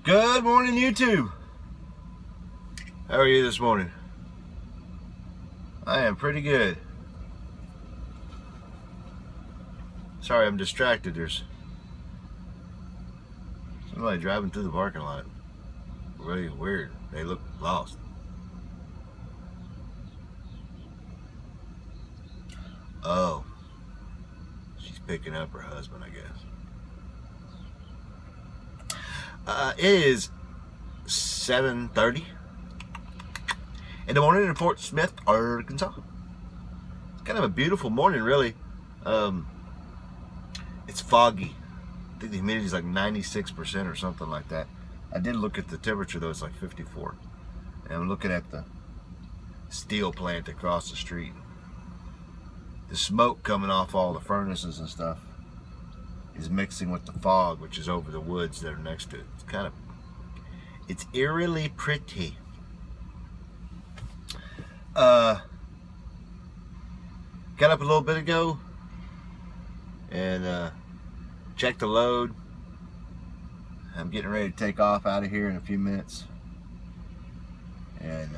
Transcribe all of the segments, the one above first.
Good morning, YouTube. How are you this morning? I am pretty good. Sorry, I'm distracted. There's somebody driving through the parking lot. Really weird. They look lost. Oh, she's picking up her husband, I guess. It is 7:30 in the morning in Fort Smith, Arkansas. It's kind of a beautiful morning, really. It's foggy. I think the humidity is like 96% or something like that. I did look at the temperature though; it's like 54. And I'm looking at the steel plant across the street. The smoke coming off all the furnaces and stuff is mixing with the fog, which is over the woods that are next to it. It's eerily pretty. Got up a little bit ago and checked the load. I'm getting ready to take off out of here in a few minutes and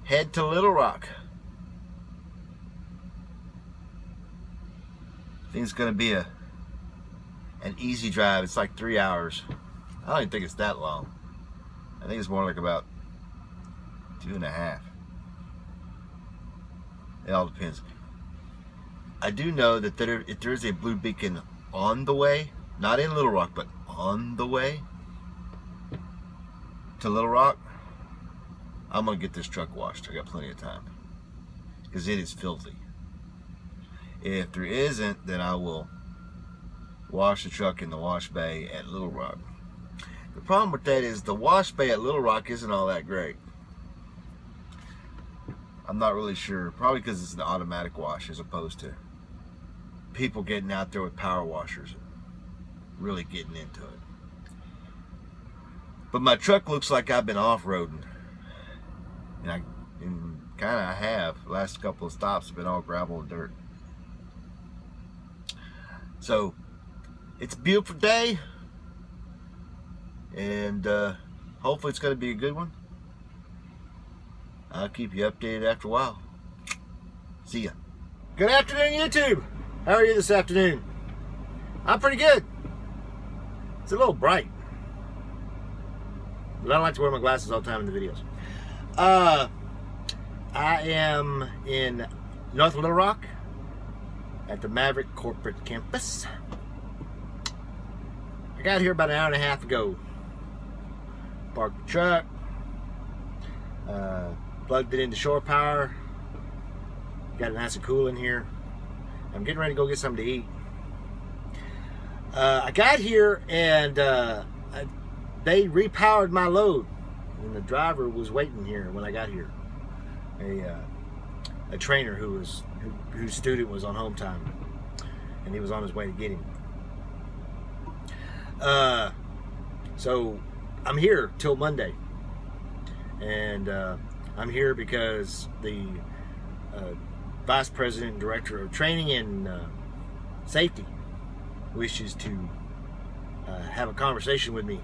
head to Little Rock. I think it's gonna be an easy drive. It's like 3 hours. I don't even think it's that long. I think it's more like about 2.5. It all depends. I do know that if there is a blue beacon on the way, not in Little Rock, but on the way to Little Rock, I'm gonna get this truck washed. I got plenty of time because it is filthy. If there isn't, then I will wash the truck in the wash bay at Little Rock. The problem with that is the wash bay at Little Rock isn't all that great. I'm not really sure. Probably because it's an automatic wash as opposed to people getting out there with power washers and really getting into it. But my truck looks like I've been off-roading. And I have. The last couple of stops have been all gravel and dirt. So it's a beautiful day, and hopefully it's going to be a good one. I'll keep you updated after a while. See ya. Good afternoon, YouTube. How are you this afternoon? I'm pretty good. It's a little bright, but I don't like to wear my glasses all the time in the videos. I am in North Little Rock at the Maverick corporate campus. I got here about an hour and a half ago. Parked the truck, plugged it into shore power, got it nice and cool in here. I'm getting ready to go get something to eat. I got here and they repowered my load, and the driver was waiting here when I got here. A trainer whose student was on home time, and he was on his way to get him. So I'm here till Monday, and I'm here because the Vice President and Director of Training and Safety wishes to have a conversation with me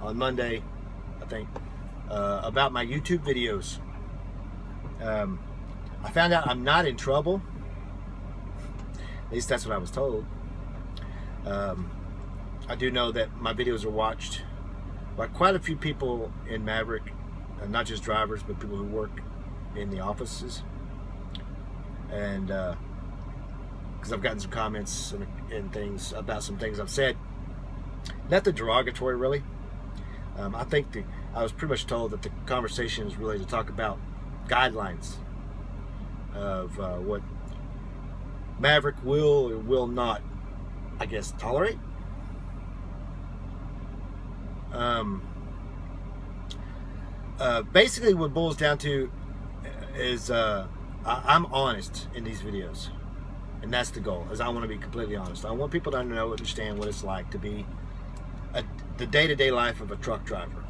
on Monday, I think, about my YouTube videos. I found out I'm not in trouble. At least that's what I was told. I do know that my videos are watched by quite a few people in Maverick, not just drivers, but people who work in the offices. And because I've gotten some comments and things about some things I've said. Nothing derogatory, really. I think I was pretty much told that the conversation is really to talk about guidelines of what Maverick will or will not, I guess, tolerate. Basically what it boils down to is I'm honest in these videos, and that's the goal, is I want to be completely honest. I want people to understand what it's like to be the day-to-day life of a truck driver.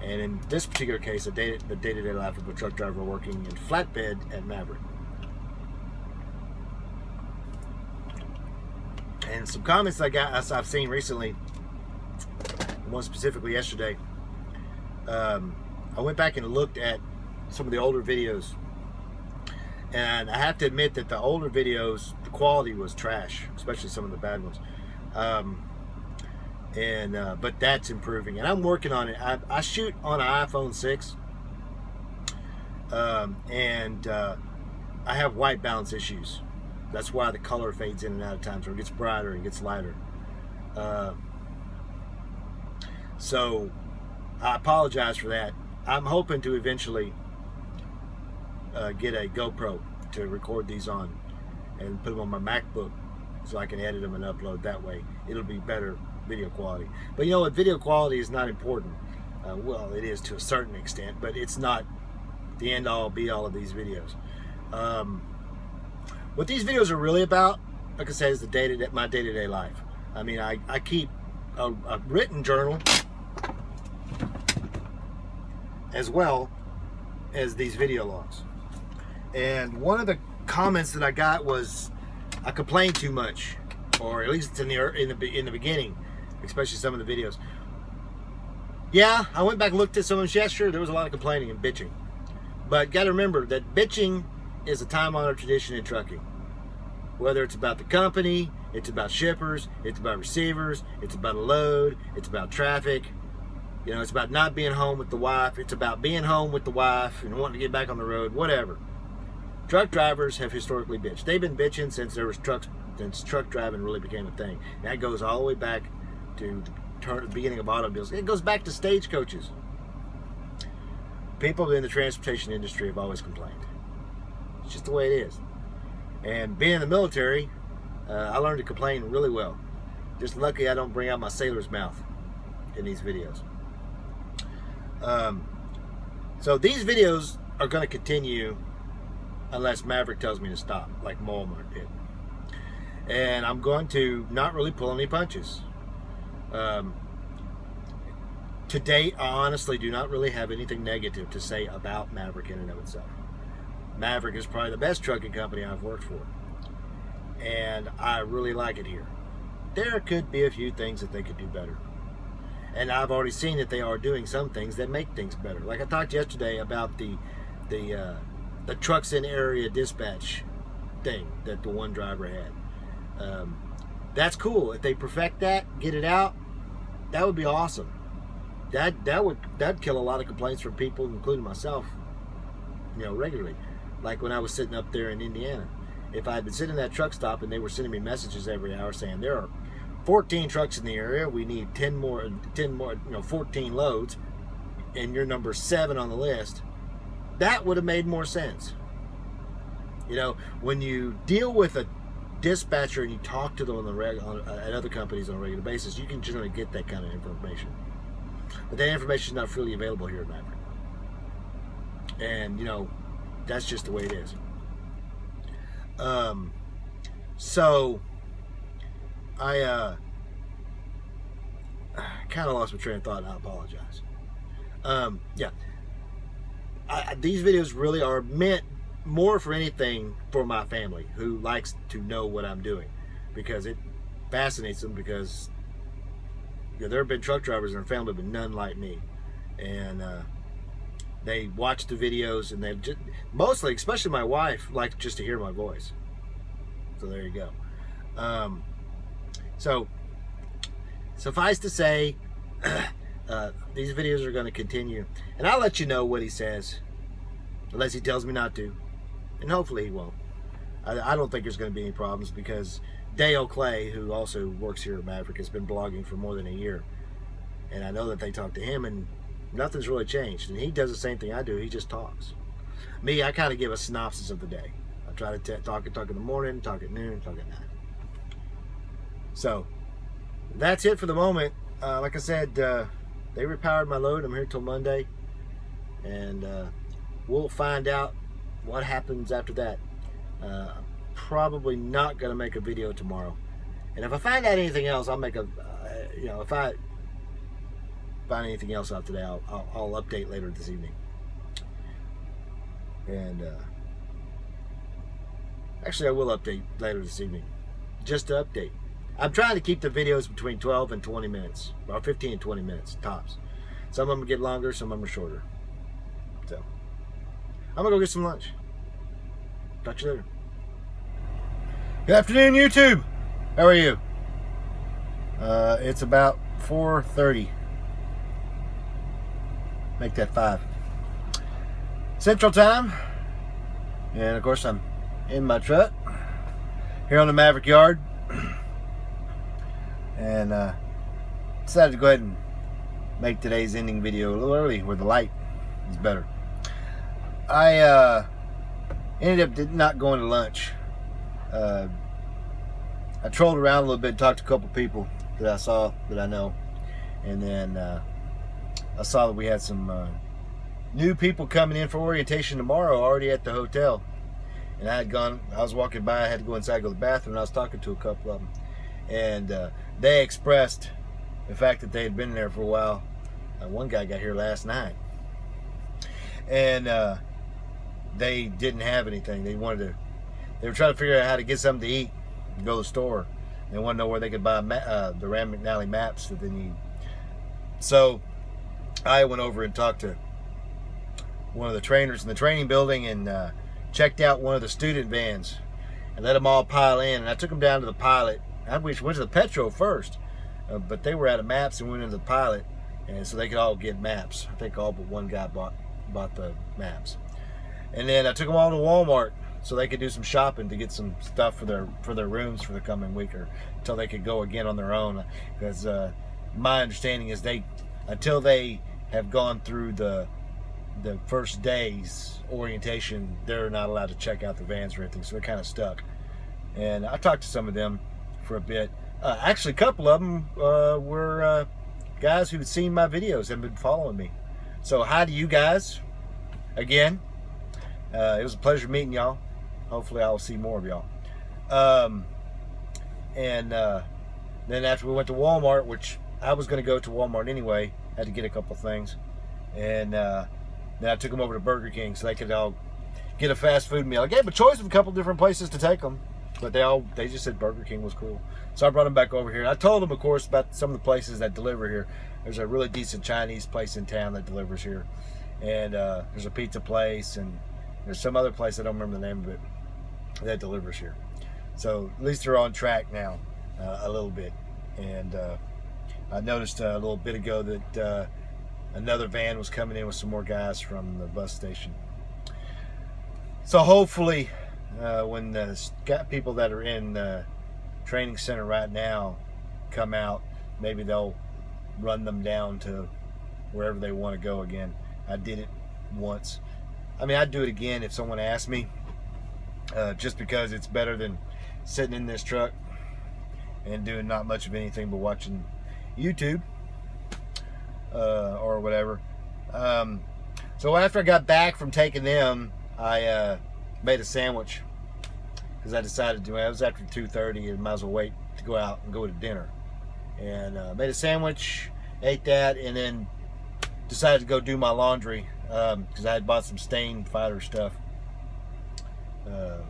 And in this particular case, the day-to-day life of a truck driver working in flatbed at Maverick. And some comments I've seen recently one specifically yesterday. I went back and looked at some of the older videos, and I have to admit that the older videos, the quality was trash, especially some of the bad ones. But that's improving, and I'm working on it. I shoot on an iPhone 6, and I have white balance issues. That's why the color fades in and out at times, or it gets brighter and gets lighter. So I apologize for that. I'm hoping to eventually get a GoPro to record these on and put them on my MacBook so I can edit them and upload that way. It'll be better video quality. But you know what? Video quality is not important. Well, it is to a certain extent, but it's not the end all be all of these videos. What these videos are really about, like I said, is my day-to-day life. I mean, I keep a written journal as well as these video logs. And one of the comments that I got was I complained too much, or at least in the beginning, especially some of the videos. Yeah, I went back and looked at some of them. Yeah, sure, there was a lot of complaining and bitching. But got to remember that bitching is a time-honored tradition in trucking. Whether it's about the company, it's about shippers, it's about receivers, it's about a load, it's about traffic. You know, it's about not being home with the wife. It's about being home with the wife and wanting to get back on the road, whatever. Truck drivers have historically bitched. They've been bitching since since truck driving really became a thing. And that goes all the way back to the beginning of automobiles. It goes back to stagecoaches. People in the transportation industry have always complained. It's just the way it is. And being in the military, I learned to complain really well. Just lucky I don't bring out my sailor's mouth in these videos. So these videos are going to continue unless Maverick tells me to stop, like Walmart did. And I'm going to not really pull any punches. To date, I honestly do not really have anything negative to say about Maverick in and of itself. Maverick is probably the best trucking company I've worked for, and I really like it here. There could be a few things that they could do better, and I've already seen that they are doing some things that make things better. Like I talked yesterday about the trucks in area dispatch thing that the one driver had. That's cool. If they perfect that, get it out, that would be awesome. That'd kill a lot of complaints from people, including myself, you know, regularly. Like when I was sitting up there in Indiana, if I had been sitting in that truck stop and they were sending me messages every hour saying there are 14 trucks in the area, we need 10 more, 14 loads, and you're number 7 on the list, that would have made more sense. You know, when you deal with a dispatcher and you talk to them at other companies on a regular basis, you can generally get that kind of information. But that information is not freely available here at Maverick. And, you know, that's just the way it is. So I kind of lost my train of thought, and I apologize. Yeah. These videos really are meant more for anything for my family who likes to know what I'm doing, because it fascinates them, because you know, there have been truck drivers in our family, but none like me. And they watch the videos, and they've just, mostly, especially my wife, likes just to hear my voice. So there you go. So suffice to say, these videos are going to continue, and I'll let you know what he says, unless he tells me not to, and hopefully he won't. I don't think there's going to be any problems, because Dale Clay, who also works here at Maverick, has been blogging for more than a year, and I know that they talk to him, and nothing's really changed. And he does the same thing I do. He just talks. Me, I kind of give a synopsis of the day. I try to talk in the morning, talk at noon, talk at night. So that's it for the moment. Like I said, they repowered my load. I'm here till Monday, and we'll find out what happens after that. Probably not going to make a video tomorrow, and if I find out anything else, I'll make a if I find anything else out today, I'll update later this evening. And actually, I will update later this evening, just to update. I'm trying to keep the videos between 12 and 20 minutes, or 15 and 20 minutes tops. Some of them get longer, some of them are shorter. So I'm gonna go get some lunch. Talk to you later. Good afternoon, YouTube. How are you? It's about 4:30. Make that 5 Central Time, and of course I'm in my truck here on the Maverick yard, and decided to go ahead and make today's ending video a little early where the light is better. I ended up not going to lunch. I trolled around a little bit, talked to a couple people that I saw that I know, and then I saw that we had some new people coming in for orientation tomorrow already at the hotel. And I was walking by, I had to go inside, go to the bathroom, and I was talking to a couple of them, and they expressed the fact that they had been there for a while. One guy got here last night, and they didn't have anything. They were trying to figure out how to get something to eat and go to the store. They want to know where they could buy the Rand McNally maps that they need. So I went over and talked to one of the trainers in the training building and checked out one of the student vans and let them all pile in. And I took them down to the pilot. I went to the Petro first, but they were out of maps and went into the pilot, and so they could all get maps. I think all but one guy bought the maps. And then I took them all to Walmart so they could do some shopping to get some stuff for their rooms for the coming week, or until they could go again on their own. Because my understanding is until they have gone through the first day's orientation, they're not allowed to check out the vans or anything, so they're kind of stuck. And I talked to some of them for a bit. Actually, a couple of them were guys who'd seen my videos and been following me. So hi to you guys again. It was a pleasure meeting y'all. Hopefully I'll see more of y'all. And then after we went to Walmart, which I was going to go to Walmart anyway, had to get a couple things, and then I took them over to Burger King so they could all get a fast food meal. I gave them a choice of a couple different places to take them, but they just said Burger King was cool. So I brought them back over here. And I told them, of course, about some of the places that deliver here. There's a really decent Chinese place in town that delivers here, and there's a pizza place, and there's some other place, I don't remember the name of it, that delivers here. So at least they're on track now a little bit. And I noticed a little bit ago that another van was coming in with some more guys from the bus station. So hopefully when the people that are in the training center right now come out, maybe they'll run them down to wherever they want to go again. I did it once. I mean, I'd do it again if someone asked me, just because it's better than sitting in this truck and doing not much of anything but watching YouTube or whatever. So after I got back from taking them, I made a sandwich because I decided to. It was after 2:30 and might as well wait to go out and go to dinner. And made a sandwich, ate that, and then decided to go do my laundry because I had bought some stain fighter stuff, and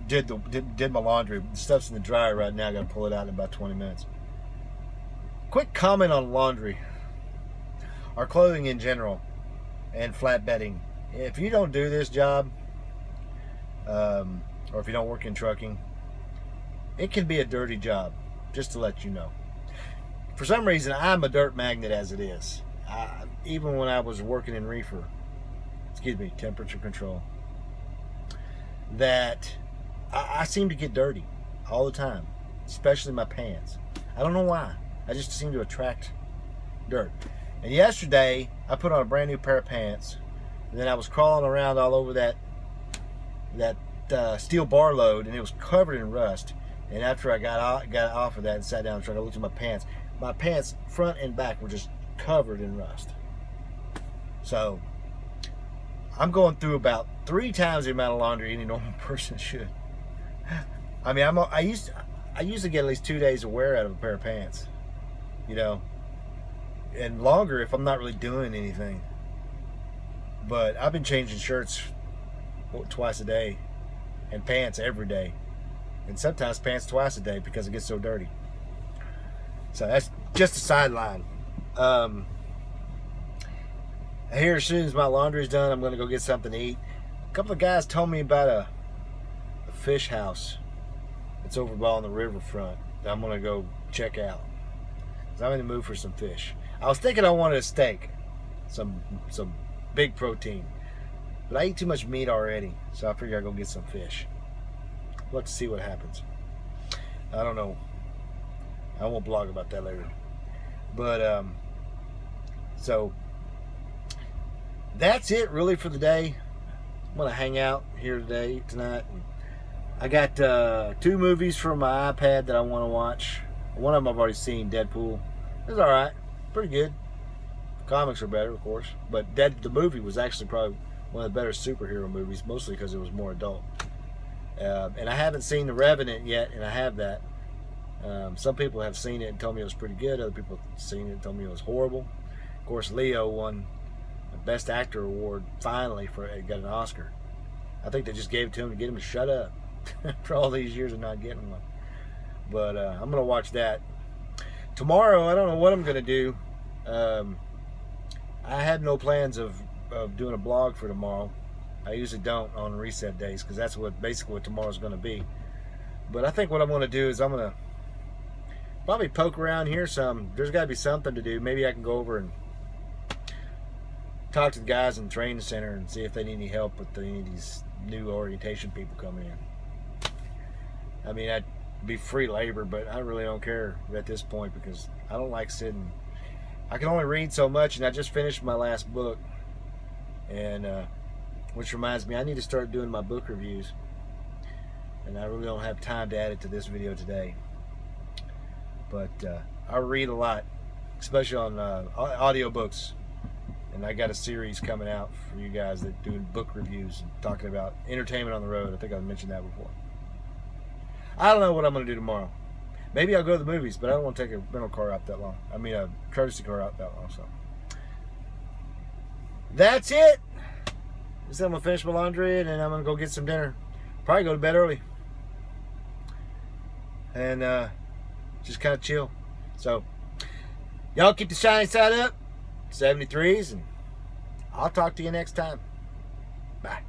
did my laundry. The stuff's in the dryer right now. I got to pull it out in about 20 minutes. Quick comment on laundry, or clothing in general, and flatbedding. If you don't do this job, or if you don't work in trucking, it can be a dirty job, just to let you know. For some reason, I'm a dirt magnet as it is. Even when I was working in reefer, temperature control, that I seem to get dirty all the time, especially my pants. I don't know why. I just seem to attract dirt. And yesterday, I put on a brand new pair of pants, and then I was crawling around all over that steel bar load, and it was covered in rust. And after I got off of that and sat down and tried to look at my pants front and back were just covered in rust. So I'm going through about 3 times the amount of laundry any normal person should. I mean, I usually get at least 2 days of wear out of a pair of pants, and longer if I'm not really doing anything. But I've been changing shirts twice a day and pants every day. and sometimes pants twice a day because it gets so dirty. So that's just a sideline. Here, as soon as my laundry's done, I'm going to go get something to eat. A couple of guys told me about a fish house that's over by on the riverfront that I'm going to go check out. I'm in the mood for some fish. I was thinking I wanted a steak, some big protein, but I eat too much meat already, so I figure I'll go get some fish. We'll have to see what happens. I don't know. I won't blog about that later. But so that's it really for the day. I'm gonna hang out here tonight. I got 2 movies from my iPad that I want to watch. One of them I've already seen, Deadpool. It's all right, pretty good. Comics are better, of course, but the movie was actually probably one of the better superhero movies, mostly because it was more adult. And I haven't seen The Revenant yet, and I have that. Some people have seen it and told me it was pretty good. Other people have seen it and told me it was horrible. Of course, Leo won the Best Actor award finally got an Oscar. I think they just gave it to him to get him to shut up for all these years of not getting one. But I'm gonna watch that tomorrow. I don't know what I'm gonna do. I had no plans of doing a blog for tomorrow. I usually don't on reset days because that's basically what tomorrow's going to be. But I think what I'm going to do is I'm going to probably poke around here some. There's got to be something to do. Maybe I can go over and talk to the guys in the training center and see if they need any help with any of these new orientation people coming in. I mean, I'd be free labor, but I really don't care at this point because I don't like sitting. I can only read so much, and I just finished my last book. And which reminds me, I need to start doing my book reviews, and I really don't have time to add it to this video today. But I read a lot, especially on audiobooks, and I got a series coming out for you guys that doing book reviews and talking about entertainment on the road. I think I've mentioned that before. I don't know what I'm going to do tomorrow. Maybe I'll go to the movies, but I don't want to take a rental car out that long. I mean, a courtesy car out that long. So that's it. So I'm going to finish my laundry, and then I'm going to go get some dinner. Probably go to bed early. And just kind of chill. So, y'all keep the shiny side up. 73s, and I'll talk to you next time. Bye.